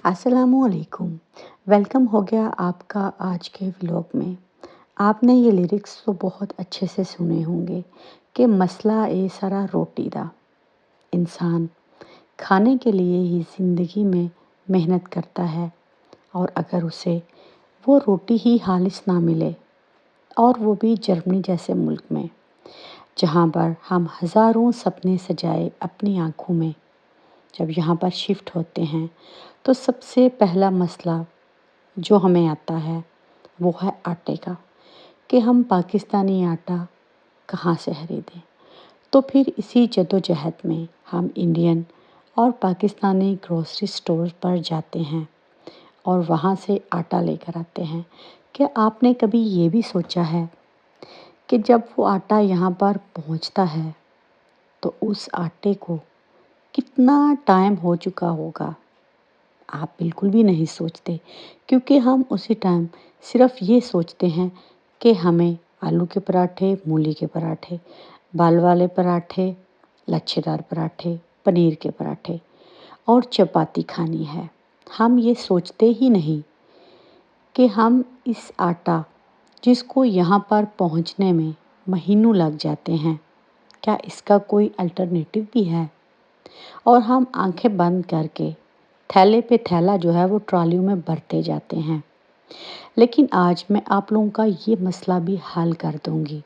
अस्सलामुअलैकुम। वेलकम हो गया आपका आज के व्लॉग में। आपने ये लिरिक्स तो बहुत अच्छे से सुने होंगे कि मसला ए सारा रोटी दा। इंसान खाने के लिए ही ज़िंदगी में मेहनत करता है और अगर उसे वो रोटी ही हालिस ना मिले और वो भी जर्मनी जैसे मुल्क में, जहाँ पर हम हज़ारों सपने सजाए अपनी आँखों में, जब यहाँ पर शिफ्ट होते हैं तो सबसे पहला मसला जो हमें आता है वो है आटे का, कि हम पाकिस्तानी आटा कहाँ से खरीदें। तो फिर इसी जद्दोजहद में हम इंडियन और पाकिस्तानी ग्रोसरी स्टोर पर जाते हैं और वहाँ से आटा लेकर आते हैं। क्या आपने कभी ये भी सोचा है कि जब वो आटा यहाँ पर पहुँचता है तो उस आटे को कितना टाइम हो चुका होगा? आप बिल्कुल भी नहीं सोचते, क्योंकि हम उसी टाइम सिर्फ ये सोचते हैं कि हमें आलू के पराठे, मूली के पराठे, बाल वाले पराठे, लच्छेदार पराठे, पनीर के पराठे और चपाती खानी है। हम ये सोचते ही नहीं कि हम इस आटा जिसको यहाँ पर पहुँचने में महीनों लग जाते हैं, क्या इसका कोई अल्टरनेटिव भी है? और हम आंखें बंद करके थैले पे थैला जो है वो ट्रॉलियों में भरते जाते हैं। लेकिन आज मैं आप लोगों का ये मसला भी हल कर दूंगी,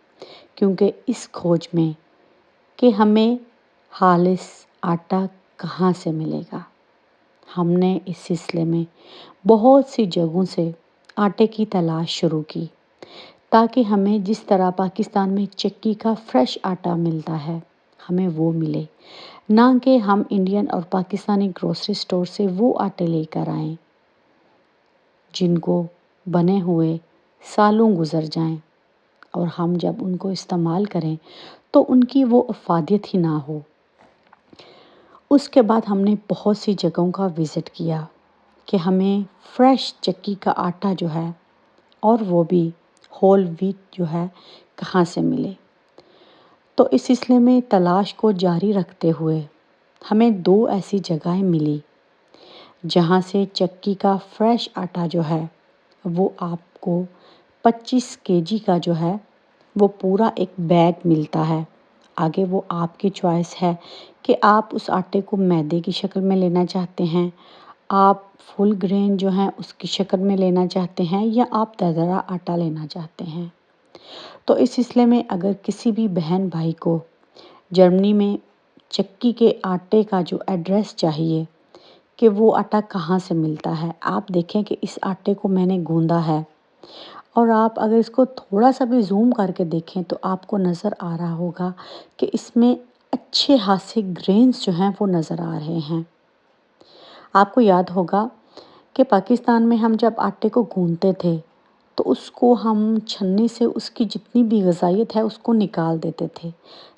क्योंकि इस खोज में कि हमें हालिस आटा कहाँ से मिलेगा, हमने इस सिलसिले में बहुत सी जगहों से आटे की तलाश शुरू की, ताकि हमें जिस तरह पाकिस्तान में चक्की का फ्रेश आटा मिलता है हमें वो मिले, ना कि हम इंडियन और पाकिस्तानी ग्रोसरी स्टोर से वो आटे लेकर आएं जिनको बने हुए सालों गुजर जाएं और हम जब उनको इस्तेमाल करें तो उनकी वो अफादियत ही ना हो। उसके बाद हमने बहुत सी जगहों का विज़िट किया कि हमें फ्रेश चक्की का आटा जो है और वो भी होल व्हीट जो है कहाँ से मिले। तो इस सिलसिले में तलाश को जारी रखते हुए हमें दो ऐसी जगहें मिली जहाँ से चक्की का फ्रेश आटा जो है वो आपको 25 केजी का जो है वो पूरा एक बैग मिलता है। आगे वो आपकी चॉइस है कि आप उस आटे को मैदे की शक्ल में लेना चाहते हैं, आप फुल ग्रेन जो है उसकी शक्ल में लेना चाहते हैं, या आप दरदरा आटा लेना चाहते हैं। तो इस सिलसिले में अगर किसी भी बहन भाई को जर्मनी में चक्की के आटे का जो एड्रेस चाहिए कि वो आटा कहाँ से मिलता है, आप देखें कि इस आटे को मैंने गूंदा है और आप अगर इसको थोड़ा सा भी जूम करके देखें तो आपको नज़र आ रहा होगा कि इसमें अच्छे खासे ग्रेन्स जो हैं वो नज़र आ रहे हैं। आपको याद होगा कि पाकिस्तान में हम जब आटे को गूंदते थे तो उसको हम छन्नी से उसकी जितनी भी ग़िज़ाइयत है उसको निकाल देते थे।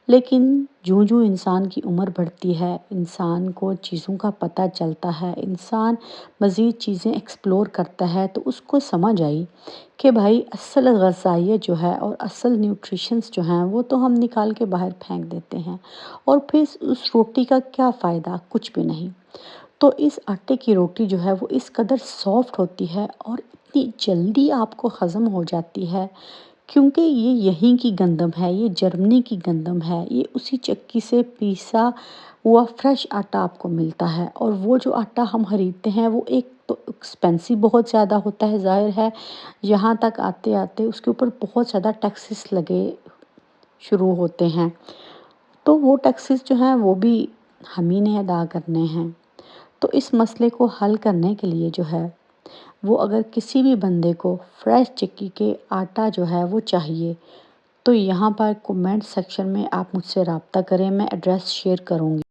लेकिन जो इंसान की उम्र बढ़ती है, इंसान को चीज़ों का पता चलता है, इंसान मज़ीद चीज़ें एक्सप्लोर करता है, तो उसको समझ आई कि भाई असल ग़िज़ाइयत जो है और असल न्यूट्रिशंस जो हैं वो तो हम निकाल के बाहर फेंक देते हैं और फिर उस रोटी का क्या फ़ायदा, कुछ भी नहीं। तो इस आटे की रोटी जो है वो इस कदर सॉफ्ट होती है और इतनी जल्दी आपको हज़म हो जाती है, क्योंकि ये यहीं की गंदम है, ये जर्मनी की गंदम है, ये उसी चक्की से पीसा हुआ फ्रेश आटा आपको मिलता है। और वो जो आटा हम खरीदते हैं वो एक तो एक्सपेंसिव बहुत ज़्यादा होता है, ज़ाहिर है यहाँ तक आते आते उसके ऊपर बहुत ज़्यादा टैक्सेस लगे शुरू होते हैं, तो वो टैक्सेस जो हैं वो भी हम ही ने अदा करने हैं। तो इस मसले को हल करने के लिए जो है वो अगर किसी भी बंदे को फ्रेश चक्की के आटा जो है वो चाहिए तो यहाँ पर कमेंट सेक्शन में आप मुझसे रब्ता करें, मैं एड्रेस शेयर करूँगी।